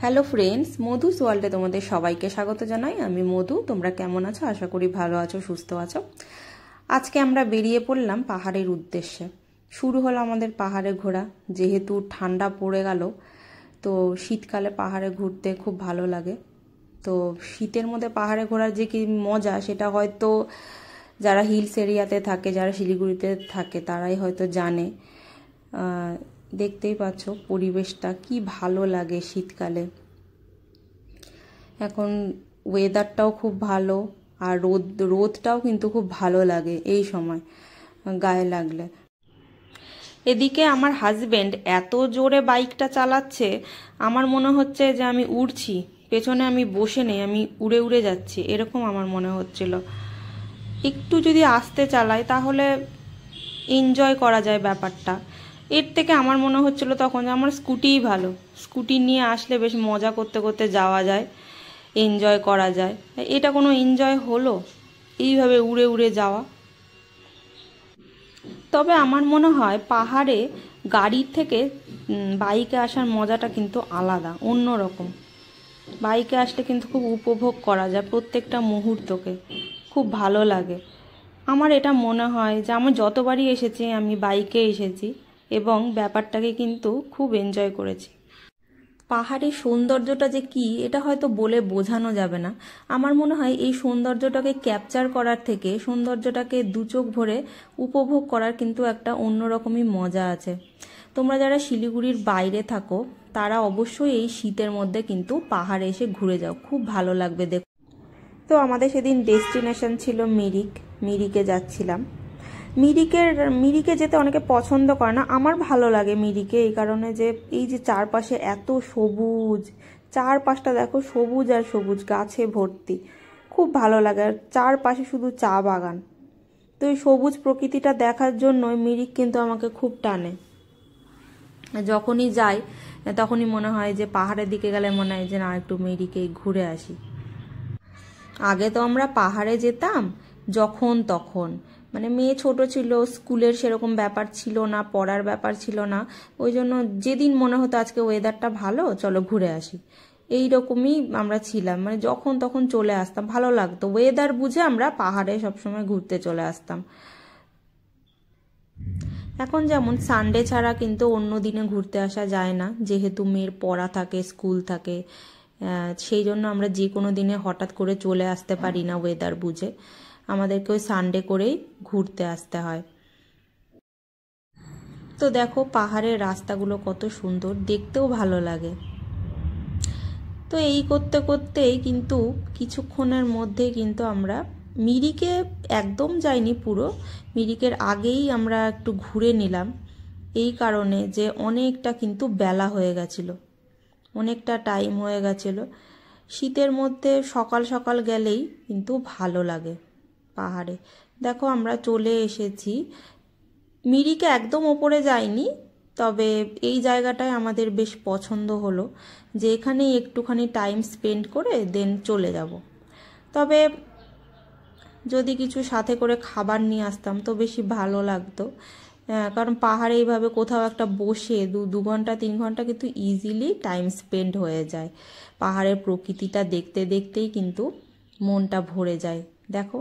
Hello friends, Madhu's ওয়ার্ল্ডে তোমাদের সবাইকে স্বাগত জানাই। আমি মধু। তোমরা কেমন আছো? আশা করি ভালো আছো, সুস্থ আছো। আজকে আমরা বেরিয়ে পড়লাম পাহাড়ের উদ্দেশ্যে। শুরু হলো আমাদের পাহাড়ে ঘোরা। যেহেতু ঠান্ডা পড়ে গেল, তো শীতকালে পাহাড়ে ঘুরতে খুব ভালো লাগে। তো শীতের মধ্যে পাহাড়ে ঘোরার যে কি মজা, সেটা হয়তো যারা হিলস এরিয়াতে থাকে, যারা শিলিগুড়িতে থাকে, তারাই হয়তো জানে। দেখতেই পাচ্ছ পরিবেশটা কি ভালো লাগে শীতকালে। এখন ওয়েদারটাও খুব ভালো, আর রোদটাও কিন্তু খুব ভালো লাগে এই সময় গায়ে লাগলে। এদিকে আমার হাজবেন্ড এত জোরে বাইকটা চালাচ্ছে, আমার মনে হচ্ছে যে আমি উড়ছি, পেছনে আমি বসে নেই, আমি উড়ে উড়ে যাচ্ছি, এরকম আমার মনে হচ্ছিল। একটু যদি আস্তে চালাই তাহলে এনজয় করা যায় ব্যাপারটা। এর থেকে আমার মনে হচ্ছিল তখন যে আমার স্কুটিই ভালো, স্কুটি নিয়ে আসলে বেশ মজা করতে করতে যাওয়া যায়, এনজয় করা যায়। এটা কোনো এনজয় হলো এইভাবে উড়ে উড়ে যাওয়া? তবে আমার মনে হয় পাহাড়ে গাড়ির থেকে বাইকে আসার মজাটা কিন্তু আলাদা, অন্যরকম। বাইকে আসলে কিন্তু খুব উপভোগ করা যায় প্রত্যেকটা মুহূর্তকে, খুব ভালো লাগে। আমার এটা মনে হয় যে আমি যতবারই এসেছি আমি বাইকে এসেছি এবং ব্যাপারটাকে কিন্তু খুব এনজয় করেছি। পাহাড়ের সৌন্দর্যটা যে কি, এটা হয়তো বলে বোঝানো যাবে না। আমার মনে হয় এই সৌন্দর্যটাকে ক্যাপচার করার থেকে সৌন্দর্যটাকে দু চোখ ভরে উপভোগ করার কিন্তু একটা অন্যরকমই মজা আছে। তোমরা যারা শিলিগুড়ির বাইরে থাকো, তারা অবশ্যই এই শীতের মধ্যে কিন্তু পাহাড়ে এসে ঘুরে যাও, খুব ভালো লাগবে দেখো। তো আমাদের সেদিন ডেস্টিনেশন ছিল মিরিকে যাচ্ছিলাম। মিরিকে যেতে অনেকে পছন্দ করে না, আমার ভালো লাগে মিরিকে এই কারণে যে এই যে চারপাশে এত সবুজ, চারপাশটা দেখো সবুজ আর সবুজ, গাছে ভর্তি, খুব ভালো লাগে। আর চারপাশে শুধু চা বাগান। তো এই সবুজ প্রকৃতিটা দেখার জন্যই মিরিক কিন্তু আমাকে খুব টানে। যখনই যাই তখনই মনে হয় যে পাহাড়ের দিকে গেলে মনে হয় যে না, একটু মিরিকে ঘুরে আসি। আগে তো আমরা পাহাড়ে যেতাম যখন তখন, মানে মেয়ে ছোট ছিল, স্কুলের সেরকম ব্যাপার ছিল না, পড়ার ব্যাপার ছিল না, ওই জন্য যেদিন মনে হতো আজকে ওয়েদারটা ভালো, চলো ঘুরে আসি, এই রকমই আমরা ছিলাম। মানে যখন তখন চলে আসতাম, ভালো লাগতো, ওয়েদার বুঝে আমরা পাহাড়ে সবসময় ঘুরতে চলে আসতাম। এখন যেমন সানডে ছাড়া কিন্তু অন্য দিনে ঘুরতে আসা যায় না, যেহেতু মেয়ের পড়া থাকে, স্কুল থাকে, সেই জন্য আমরা যে কোনো দিনে হঠাৎ করে চলে আসতে পারি না ওয়েদার বুঝে, আমাদেরকে ওই সানডে করেই ঘুরতে আসতে হয়। তো দেখো পাহাড়ের রাস্তাগুলো কত সুন্দর, দেখতেও ভালো লাগে। তো এই করতে করতেই কিন্তু কিছুক্ষণের মধ্যেই কিন্তু আমরা মিরিকে একদম যাইনি, পুরো মিরিকের আগেই আমরা একটু ঘুরে নিলাম, এই কারণে যে অনেকটা কিন্তু বেলা হয়ে গেছিল, অনেকটা টাইম হয়ে গেছিল। শীতের মধ্যে সকাল সকাল গেলেই কিন্তু ভালো লাগে পাহাড়ে। দেখো আমরা চলে এসেছি, মিরিকে একদম ওপরে যাইনি, তবে এই জায়গাটায় আমাদের বেশ পছন্দ হলো যে এখানেই একটুখানি টাইম স্পেন্ড করে দেন চলে যাব। তবে যদি কিছু সাথে করে খাবার নিয়ে আসতাম তো বেশি ভালো লাগতো, কারণ পাহাড়ে এইভাবে কোথাও একটা বসে দু ঘন্টা 3 ঘন্টা কিন্তু ইজিলি টাইম স্পেন্ড হয়ে যায়। পাহাড়ের প্রকৃতিটা দেখতে দেখতেই কিন্তু মনটা ভরে যায়। দেখো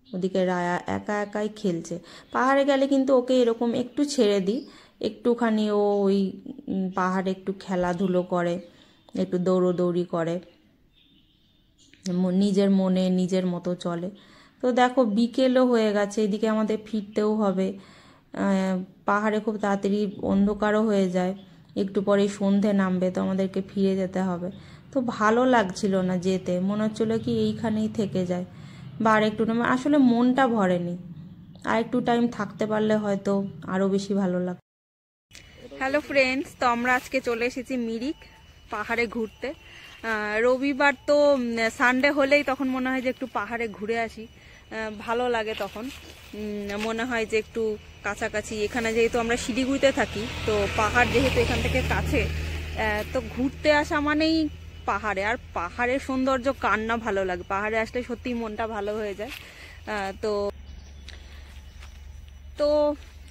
ওদিকে রায়া একা একাই খেলছে। পাহাড়ে গেলে কিন্তু ওকে এরকম একটু ছেড়ে দিই, একটুখানি ও ওই পাহাড়ে একটু খেলাধুলো করে, একটু দৌড়োদৌড়ি করে, নিজের মনে নিজের মতো চলে। তো দেখো বিকেলও হয়ে গেছে, এদিকে আমাদের ফিরতেও হবে। পাহাড়ে খুব তাড়াতাড়ি অন্ধকারও হয়ে যায়, একটু পরে সন্ধে নামবে, তো আমাদেরকে ফিরে যেতে হবে। তো ভালো লাগছিল না যেতে, মনে হচ্ছিলো কি এইখানেই থেকে যায়, বা আর একটু নামে, আসলে মনটা ভরেনি, আর একটু টাইম থাকতে পারলে হয়তো আরও বেশি ভালো লাগতো। হ্যালো ফ্রেন্ডস, তো আমরা আজকে চলে এসেছি মিরিক পাহাড়ে ঘুরতে। রবিবার তো সানডে হলেই তখন মনে হয় যে একটু পাহাড়ে ঘুরে আসি, ভালো লাগে তখন। মনে হয় যে একটু কাছাকাছি, এখানে যেহেতু আমরা শিলিগুড়িতে থাকি, তো পাহাড় যেহেতু এখান থেকে কাছে, তো ঘুরতে আসা মানেই পাহাড়ে। আর পাহাড়ের সৌন্দর্য কার না ভালো লাগে, পাহাড়ে আসলে সত্যি মনটা ভালো হয়ে যায়। তো তো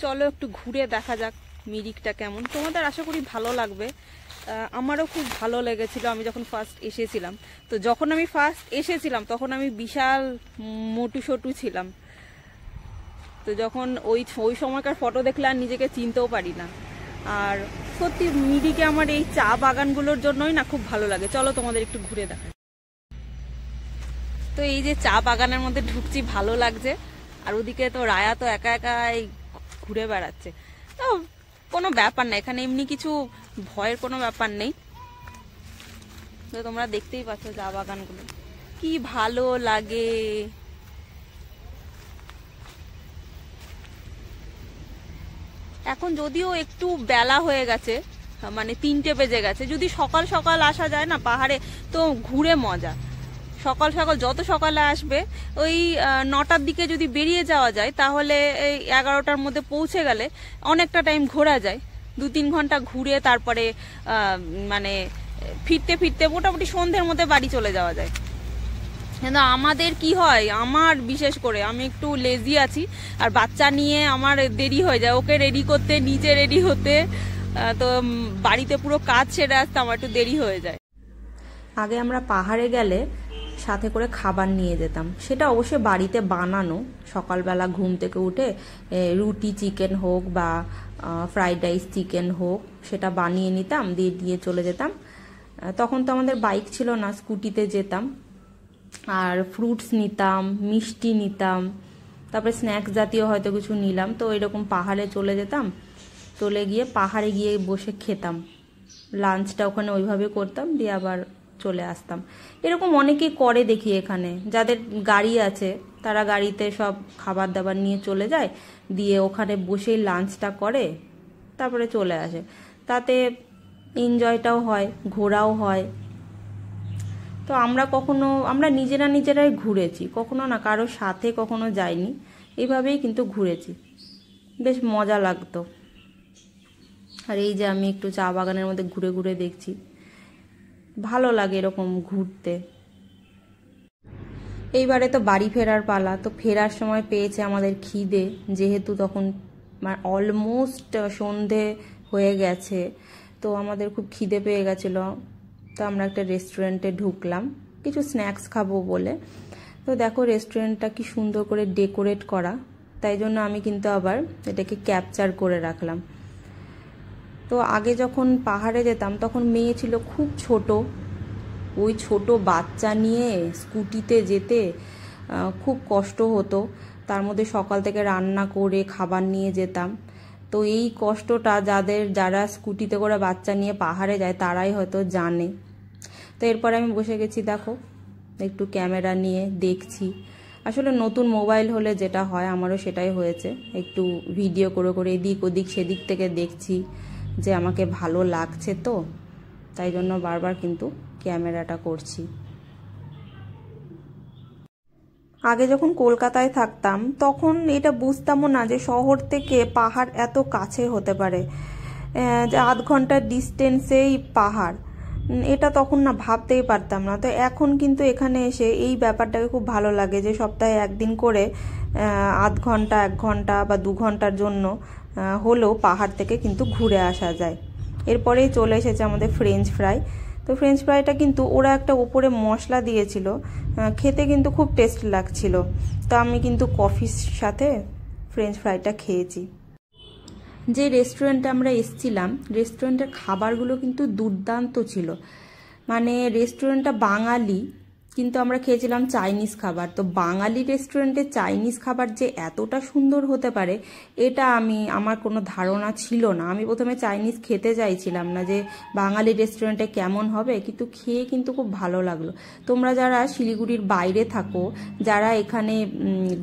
চলো একটু ঘুরে দেখা যাক মিরিকটা কেমন। তোমাদের আশা করি ভালো লাগবে। আমারও খুব ভালো লেগেছিল আমি যখন ফার্স্ট এসেছিলাম। তো যখন আমি ফার্স্ট এসেছিলাম তখন আমি বিশাল মোটু সোটু ছিলাম। তো যখন ওই সময়কার ফটো দেখলে আর নিজেকে চিনতেও পারি না। আর সত্যি মিরিকে আমার এই চা বাগানগুলোর জন্যই না খুব ভালো লাগে। চলো তোমাদের একটু ঘুরে দেখাই। তো এই যে চা বাগানের মধ্যে ঢুকছি, ভালো লাগছে। আর ওদিকে তো রায়া তো একা একাই ঘুরে বেড়াচ্ছে। তো কোনো ব্যাপার না, এখানে এমনি কিছু ভয়ের কোনো ব্যাপার নেই। তো তোমরা দেখতেই পাচ্ছ চা বাগানগুলো কি ভালো লাগে। এখন যদিও একটু বেলা হয়ে গেছে, মানে 3টে বেজে গেছে, যদি সকাল সকাল আসা যায় না পাহাড়ে তো ঘুরে মজা। সকাল সকাল যত সকালে আসবে, ওই 9টার দিকে যদি বেরিয়ে যাওয়া যায় তাহলে এই 11টার মধ্যে পৌঁছে গেলে অনেকটা টাইম ঘোরা যায়। 2-3 ঘন্টা ঘুরে তারপরে মানে ফিরতে ফিরতে মোটামুটি সন্ধ্যের মধ্যে বাড়ি চলে যাওয়া যায়। কিন্তু আমাদের কি হয়, আমার বিশেষ করে আমি একটু লেজি আছি, আর বাচ্চা নিয়ে আমার দেরি হয়ে যায় ওকে রেডি করতে, নিজে রেডি হতে। তো বাড়িতে পুরো কাজ সেরে আসতে আমার একটু দেরি হয়ে যায়। আগে আমরা পাহাড়ে গেলে সাথে করে খাবার নিয়ে যেতাম, সেটা অবশ্যই বাড়িতে বানানো। সকালবেলা ঘুম থেকে উঠে রুটি চিকেন হোক বা ফ্রাইড রাইস চিকেন হোক, সেটা বানিয়ে নিতাম, দিয়ে দিয়ে চলে যেতাম। তখন তো আমাদের বাইক ছিল না, স্কুটিতে যেতাম। আর ফ্রুটস নিতাম, মিষ্টি নিতাম, তারপরে স্ন্যাক্স জাতীয় হয়তো কিছু নিলাম। তো এরকম পাহাড়ে চলে যেতাম, চলে গিয়ে পাহাড়ে গিয়ে বসে খেতাম। লাঞ্চটা ওখানে ওইভাবে করতাম, দিয়ে আবার চলে আসতাম। এরকম অনেকেই করে দেখি এখানে, যাদের গাড়ি আছে তারা গাড়িতে সব খাবার দাবার নিয়ে চলে যায়, দিয়ে ওখানে বসেই লাঞ্চটা করে তারপরে চলে আসে। তাতে এনজয়টাও হয়, ঘোরাও হয়। তো আমরা নিজেরাই ঘুরেছি, কখনো না কারোর সাথে কখনো যাইনি, এইভাবেই কিন্তু ঘুরেছি, বেশ মজা লাগতো। আর এই যে আমি একটু চা বাগানের মধ্যে ঘুরে ঘুরে দেখছি, ভালো লাগে এরকম ঘুরতে। এইবারে তো বাড়ি ফেরার পালা। তো ফেরার সময় পেয়েছে আমাদের খিদে, যেহেতু তখন অলমোস্ট সন্ধে হয়ে গেছে, তো আমাদের খুব খিদে পেয়ে গেছিলো। তো আমরা একটা রেস্টুরেন্টে ঢুকলাম কিছু স্ন্যাক্স খাবো বলে। তো দেখো রেস্টুরেন্টটা কি সুন্দর করে ডেকোরেট করা, তাই জন্য আমি কিন্তু আবার এটাকে ক্যাপচার করে রাখলাম। তো আগে যখন পাহাড়ে যেতাম তখন মেয়ে ছিল খুব ছোট, ওই ছোট বাচ্চা নিয়ে স্কুটিতে যেতে খুব কষ্ট হতো। তার মধ্যে সকাল থেকে রান্না করে খাবার নিয়ে যেতাম। তো এই কষ্টটা যারা স্কুটিতে করে বাচ্চা নিয়ে পাহাড়ে যায় তারাই হয়তো জানে। তো এরপরে আমি বসে গেছি, দেখো একটু ক্যামেরা নিয়ে দেখছি। আসলে নতুন মোবাইল হলে যেটা হয়, আমারও সেটাই হয়েছে, একটু ভিডিও করে করে এদিক ওদিক সেদিক থেকে দেখছি যে আমাকে ভালো লাগছে, তো তাই জন্য বারবার কিন্তু ক্যামেরাটা করছি। আগে যখন কলকাতায় থাকতাম তখন এটা বুঝতামও না যে শহর থেকে পাহাড় এত কাছে হতে পারে, যে আধ ঘন্টার ডিস্টেন্সেই পাহাড়, এটা তখন না ভাবতেই পারতাম না। তো এখন কিন্তু এখানে এসে এই ব্যাপারটাকে খুব ভালো লাগে যে সপ্তাহে একদিন করে আধ ঘন্টা 1 ঘন্টা বা 2 ঘন্টার জন্য হলেও পাহাড় থেকে কিন্তু ঘুরে আসা যায়। এরপরেই চলে এসেছে আমাদের ফ্রেঞ্চ ফ্রাই। তো ফ্রেঞ্চ ফ্রাইটা কিন্তু ওরা একটা ওপরে মশলা দিয়েছিল, খেতে কিন্তু খুব টেস্ট লাগছিল। তো আমি কিন্তু কফির সাথে ফ্রেঞ্চ ফ্রাইটা খেয়েছি। যে রেস্টুরেন্টে আমরা এসেছিলাম, রেস্টুরেন্টের খাবারগুলো কিন্তু দুর্দান্ত ছিল। মানে রেস্টুরেন্টটা বাঙালি, কিন্তু আমরা খেয়েছিলাম চাইনিজ খাবার। তো বাঙালি রেস্টুরেন্টে চাইনিজ খাবার যে এতটা সুন্দর হতে পারে এটা আমার কোনো ধারণা ছিল না। আমি প্রথমে চাইনিজ খেতে চাইছিলাম না যে বাঙালি রেস্টুরেন্টে কেমন হবে, কিন্তু খেয়ে কিন্তু খুব ভালো লাগলো। তোমরা যারা শিলিগুড়ির বাইরে থাকো, যারা এখানে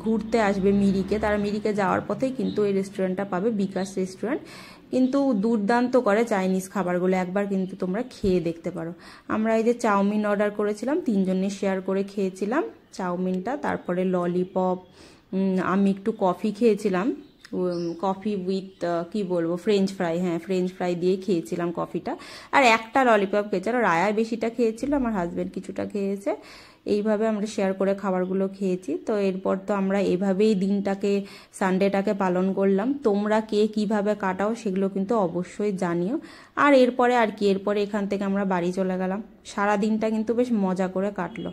ঘুরতে আসবে মিরিকে, তারা মিরিকে যাওয়ার পথেই কিন্তু এই রেস্টুরেন্টটা পাবে, বিকাশ রেস্টুরেন্ট। কিন্তু দুর্দান্ত করে চাইনিজ খাবারগুলো, একবার কিন্তু তোমরা খেয়ে দেখতে পারো। আমরা এই যে চাউমিন অর্ডার করেছিলাম, 3 জনে শেয়ার করে খেয়েছিলাম চাউমিনটা, তারপরে ললিপপ, আমি একটু কফি খেয়েছিলাম, কফি উইথ কি বলবো, ফ্রেঞ্চ ফ্রাই, হ্যাঁ ফ্রেঞ্চ ফ্রাই দিয়ে খেয়েছিলাম কফিটা। আর একটা ললিপপ খেয়েছে, আর রায়া বেশিটা খেয়েছিল, আমার হাজব্যান্ড কিছুটা খেয়েছে। এইভাবে আমরা শেয়ার করে খাবারগুলো খেয়েছি। তো এরপর তো আমরা এভাবেই দিনটাকে, সানডেটাকে পালন করলাম। তোমরা কে কিভাবে কাটাও সেগুলো কিন্তু অবশ্যই জানিও। আর এরপরে আর কি, এরপরে এখান থেকে আমরা বাড়ি চলে গেলাম। সারা দিনটা কিন্তু বেশ মজা করে কাটলো।